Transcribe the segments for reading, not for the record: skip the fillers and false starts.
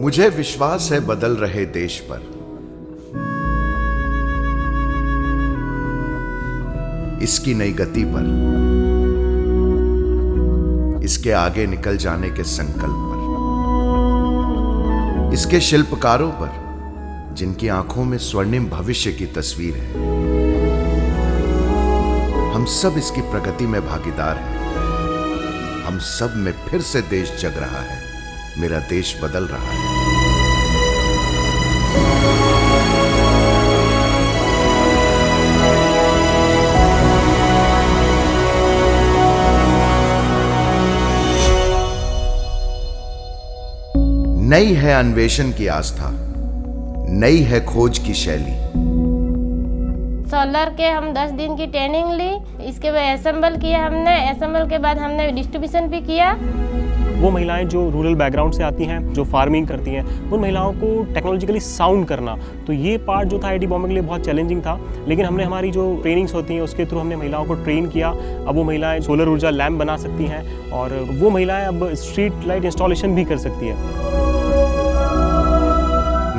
मुझे विश्वास है बदल रहे देश पर, इसकी नई गति पर, इसके आगे निकल जाने के संकल्प पर, इसके शिल्पकारों पर जिनकी आंखों में स्वर्णिम भविष्य की तस्वीर है। हम सब इसकी प्रगति में भागीदार हैं। हम सब में फिर से देश जग रहा है, मेरा देश बदल रहा है। नई है अन्वेषण की आस्था, नई है खोज की शैली। सोलर के हम 10 दिन की ट्रेनिंग ली, इसके बाद असेंबल किया हमने, असेंबल के बाद हमने डिस्ट्रीब्यूशन भी किया। वो महिलाएं जो रूरल बैकग्राउंड से आती हैं, जो फार्मिंग करती हैं, उन महिलाओं को टेक्नोलॉजिकली साउंड करना, तो ये पार्ट जो था आईआईटी बॉम्बे के लिए बहुत चैलेंजिंग था। लेकिन हमने हमारी जो ट्रेनिंग्स होती हैं उसके थ्रू हमने महिलाओं को ट्रेन किया। अब वो महिलाएं सोलर ऊर्जा लैम्प बना सकती हैं और वो महिलाएं अब स्ट्रीट लाइट इंस्टॉलेशन भी कर सकती है।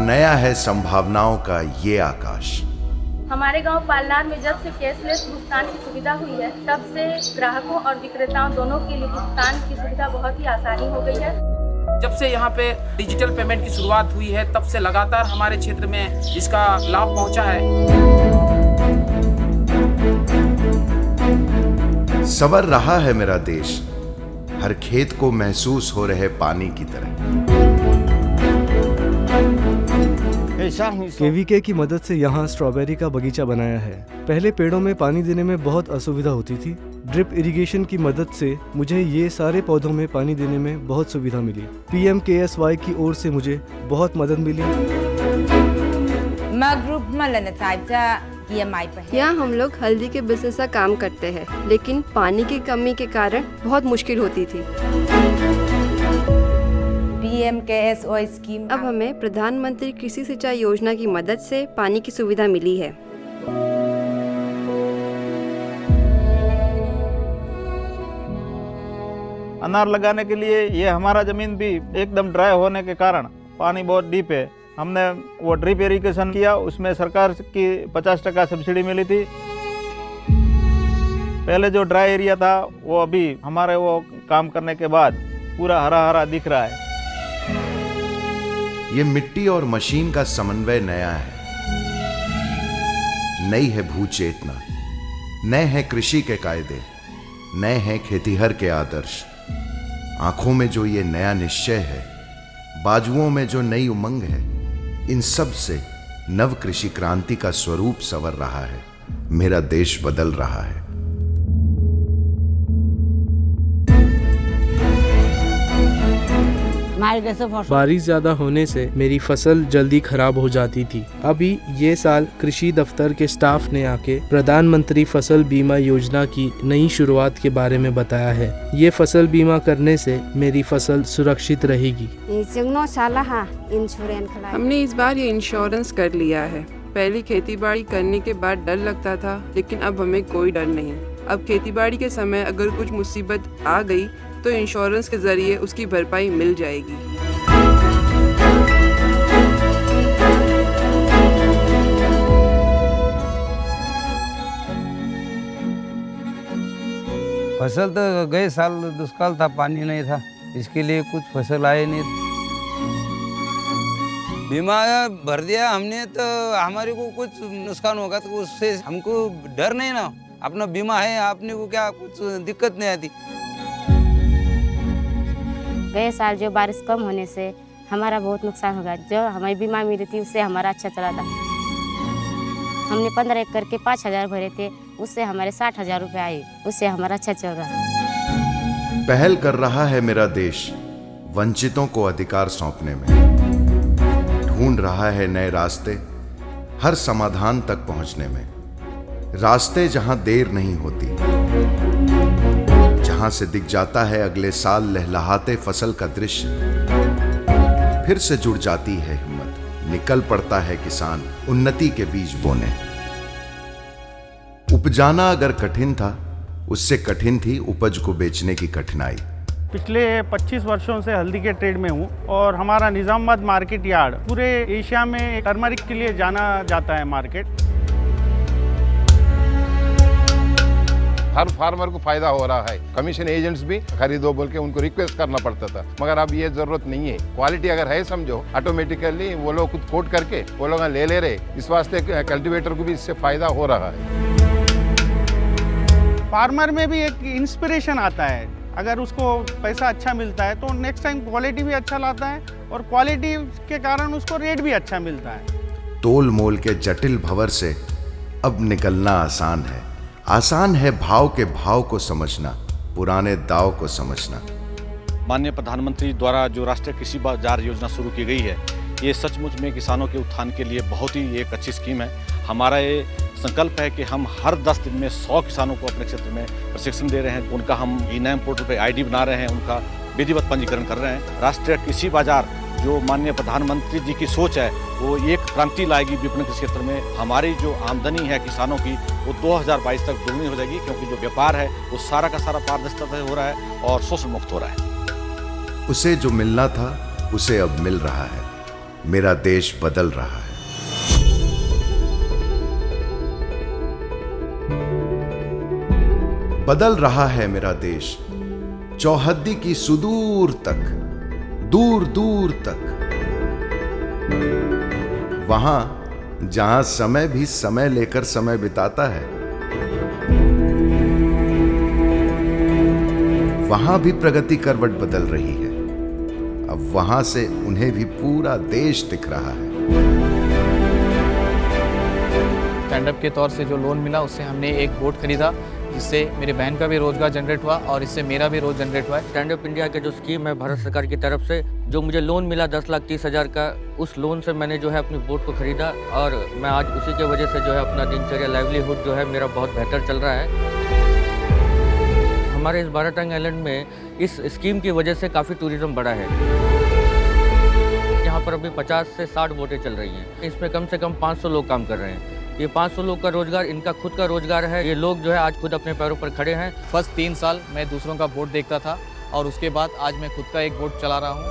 नया है संभावनाओं का ये आकाश। हमारे गांव पालनार में जब से कैशलेस भुगतान की सुविधा हुई है, तब से ग्राहकों और विक्रेताओं दोनों के लिए भुगतान की सुविधा बहुत ही आसानी हो गई है। जब से यहाँ पे डिजिटल पेमेंट की शुरुआत हुई है, तब से लगातार हमारे क्षेत्र में इसका लाभ पहुँचा है। संवर रहा है मेरा देश, हर खेत को महसूस हो रहे पानी की तरह। केवीके की मदद से यहाँ स्ट्रॉबेरी का बगीचा बनाया है। पहले पेड़ों में पानी देने में बहुत असुविधा होती थी। ड्रिप इरिगेशन की मदद से मुझे ये सारे पौधों में पानी देने में बहुत सुविधा मिली। PMKSY की ओर से मुझे बहुत मदद मिली। यहाँ हम लोग हल्दी के बिजनेस का काम करते हैं, लेकिन पानी की कमी के कारण बहुत मुश्किल होती थी। PMKSY स्कीम अब हमें प्रधानमंत्री कृषि सिंचाई योजना की मदद से पानी की सुविधा मिली है। अनार लगाने के लिए ये हमारा जमीन भी एकदम ड्राई होने के कारण पानी बहुत डीप है। हमने वो ड्रिप इरिगेशन किया, उसमें सरकार की 50% सब्सिडी मिली थी। पहले जो ड्राई एरिया था वो अभी हमारे वो काम करने के बाद पूरा हरा हरा दिख रहा है। ये मिट्टी और मशीन का समन्वय नया है। नई है भू चेतना, नए हैं कृषि के कायदे, नए हैं खेतीहर के आदर्श। आंखों में जो ये नया निश्चय है, बाजुओं में जो नई उमंग है, इन सब से नव कृषि क्रांति का स्वरूप संवर रहा है। मेरा देश बदल रहा है। बारिश ज्यादा होने से मेरी फसल जल्दी खराब हो जाती थी। अभी ये साल कृषि दफ्तर के स्टाफ ने आके प्रधानमंत्री फसल बीमा योजना की नई शुरुआत के बारे में बताया है। ये फसल बीमा करने से मेरी फसल सुरक्षित रहेगी। हमने इस बार ये इंश्योरेंस कर लिया है। पहले खेतीबाड़ी करने के बाद डर लगता था, लेकिन अब हमें कोई डर नहीं। अब खेतीबाड़ी के समय अगर कुछ मुसीबत आ गई तो इंश्योरेंस के जरिए उसकी भरपाई मिल जाएगी। फसल तो गए साल दुष्काल था, पानी नहीं था, इसके लिए कुछ फसल आए नहीं। बीमा भर दिया हमने तो हमारे को कुछ नुकसान होगा तो उससे हमको डर नहीं ना। अपना बीमा है, आपने को क्या कुछ दिक्कत नहीं आती। गए साल जो बारिश कम होने से हमारा बहुत नुकसान होगा। जो हमारी बीमा मिली थी उससे हमारा अच्छा चला था। हमने 15 एकड़ के 5,000 भरे थे, उससे हमारे 60,000 रुपये आए, उससे हमारा अच्छा चल रहा है। पहल कर रहा है मेरा देश वंचितों को अधिकार सौंपने में। ढूंढ रहा है नए रास्ते हर समाधान तक पहुंचने में। रास्ते जहां देर नहीं होती, जहां से दिख जाता है अगले साल लहलहाते फसल का दृश्य। फिर से जुड़ जाती है हिम्मत, निकल पड़ता है किसान उन्नति के बीज बोने। उपजाना अगर कठिन था, उससे कठिन थी उपज को बेचने की कठिनाई। पिछले 25 वर्षों से हल्दी के ट्रेड में हूँ और हमारा निज़ामाबाद मार्केट यार्ड पूरे एशिया में टर्मरिक के लिए जाना जाता है मार्केट। हर फार्मर को फायदा हो रहा है। कमीशन एजेंट्स भी खरीदो बोल के उनको रिक्वेस्ट करना पड़ता था, मगर अब ये जरूरत नहीं है। क्वालिटी अगर है समझो, ऑटोमेटिकली वो लोग खुद कोट करके वो लोग ले रहे। इस वास्ते कल्टीवेटर को भी इससे फायदा हो रहा है। फार्मर में भी एक इंस्पिरेशन आता है, अगर उसको पैसा अच्छा मिलता है तो नेक्स्ट टाइम क्वालिटी भी अच्छा लाता है और क्वालिटी के कारण उसको रेट भी अच्छा मिलता है। तोल मोल के जटिल भंवर से अब निकलना आसान है। आसान है भाव के भाव को समझना, पुराने दाव को समझना। माननीय प्रधानमंत्री द्वारा जो राष्ट्रीय कृषि बाजार योजना शुरू की गई है, ये सचमुच में किसानों के उत्थान के लिए बहुत ही एक अच्छी स्कीम है। हमारा ये संकल्प है कि हम हर 10 दिन में 100 किसानों को अपने क्षेत्र में प्रशिक्षण दे रहे हैं। उनका हम ई-नाम पोर्टल पे आईडी बना रहे हैं, उनका विधिवत पंजीकरण कर रहे हैं। राष्ट्रीय कृषि बाजार जो माननीय प्रधानमंत्री जी की सोच है, वो एक क्रांति लाएगी विपणन के क्षेत्र में। हमारी जो आमदनी है किसानों की, वो 2022 तक दोगुनी हो जाएगी, क्योंकि जो व्यापार है वो सारा का सारा पारदर्शिता से हो रहा है और शोषण मुक्त हो रहा है। उसे जो मिलना था उसे अब मिल रहा है। मेरा देश बदल रहा है। बदल रहा है मेरा देश, चौहद्दी की सुदूर तक, दूर दूर तक। वहां जहां समय भी समय लेकर समय बिताता है, वहां भी प्रगति करवट बदल रही है। अब वहां से उन्हें भी पूरा देश दिख रहा है। स्टैंडअप के तौर से जो लोन मिला, उससे हमने एक बोट खरीदा, जिससे मेरे बहन का भी रोजगार जनरेट हुआ और इससे मेरा भी रोज जनरेट हुआ है। स्टैंडअप इंडिया के जो स्कीम है भारत सरकार की तरफ से, जो मुझे लोन मिला 10,30,000 का, उस लोन से मैंने जो है अपनी बोट को खरीदा और मैं आज उसी के वजह से जो है अपना दिनचर्या, लाइवलीहुड जो है मेरा बहुत बेहतर चल रहा है। हमारे इस बाराटांग आइलैंड में इस स्कीम की वजह से काफ़ी टूरिज्म बढ़ा है। यहाँ पर अभी 50 से 60 बोटें चल रही हैं। इसमें कम से कम 500 लोग काम कर रहे हैं। ये 500 लोग का रोजगार इनका खुद का रोजगार है। ये लोग जो है आज खुद अपने पैरों पर खड़े हैं। फर्स्ट 3 साल मैं दूसरों का बोट देखता था और उसके बाद आज मैं खुद का एक बोट चला रहा हूँ।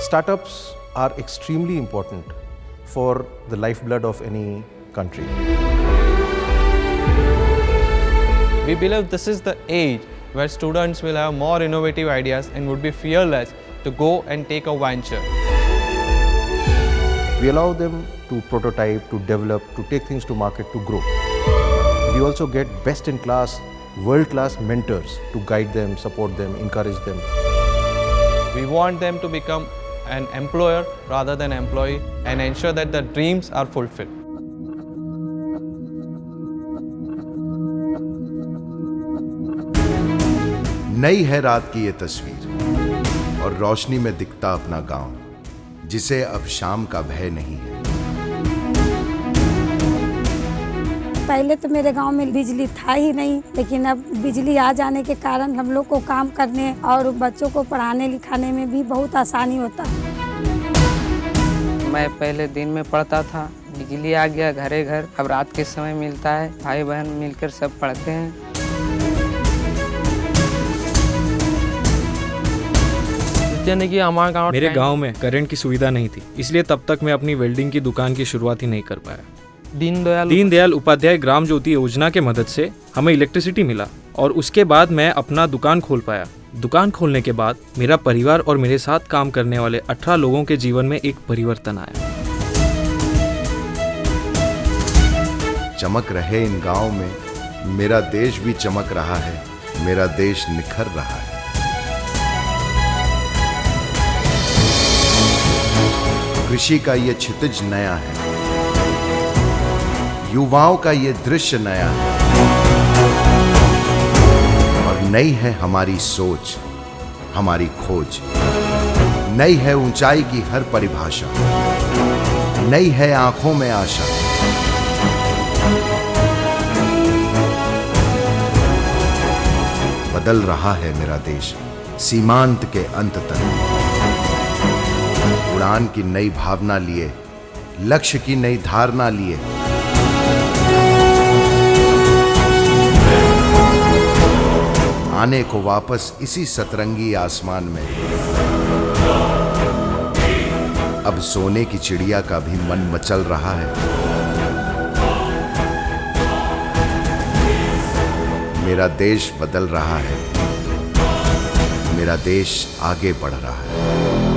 Startups are extremely important for the lifeblood of any country. We believe this is the age where students will have more innovative ideas and would be fearless to go and take a venture. We allow them to prototype, to develop, to take things to market, to grow. We also get best-in-class, world-class mentors to guide them, support them, encourage them. We want them to become an employer rather than employee and ensure that their dreams are fulfilled. नई है रात की ये तस्वीर और रोशनी में दिखता अपना गांव, जिसे अब शाम का भय नहीं है। पहले तो मेरे गांव में बिजली था ही नहीं, लेकिन अब बिजली आ जाने के कारण हम लोग को काम करने और बच्चों को पढ़ाने लिखाने में भी बहुत आसानी होता है। मैं पहले दिन में पढ़ता था, बिजली आ गया घरे घर, अब रात के समय मिलता है। भाई बहन मिलकर सब पढ़ते हैं। मेरे गांव में करंट की सुविधा नहीं थी, इसलिए तब तक मैं अपनी वेल्डिंग की दुकान की शुरुआत ही नहीं कर पाया। दीनदयाल उपाध्याय ग्राम ज्योति योजना के मदद से हमें इलेक्ट्रिसिटी मिला और उसके बाद मैं अपना दुकान खोल पाया। दुकान खोलने के बाद मेरा परिवार और मेरे साथ काम करने वाले 18 लोगों के जीवन में एक परिवर्तन आया। चमक रहे इन गांव में, मेरा देश भी चमक रहा है, मेरा देश निखर रहा है। कृषि का ये क्षितिज नया है, युवाओं का ये दृश्य नया है और नई है हमारी सोच, हमारी खोज। नई है ऊंचाई की हर परिभाषा, नई है आंखों में आशा। बदल रहा है मेरा देश सीमांत के अंत तक। उड़ान की नई भावना लिए, लक्ष्य की नई धारणा लिए आने को वापस इसी सतरंगी आसमान में। अब सोने की चिड़िया का भी मन मचल रहा है। मेरा देश बदल रहा है, मेरा देश आगे बढ़ रहा है।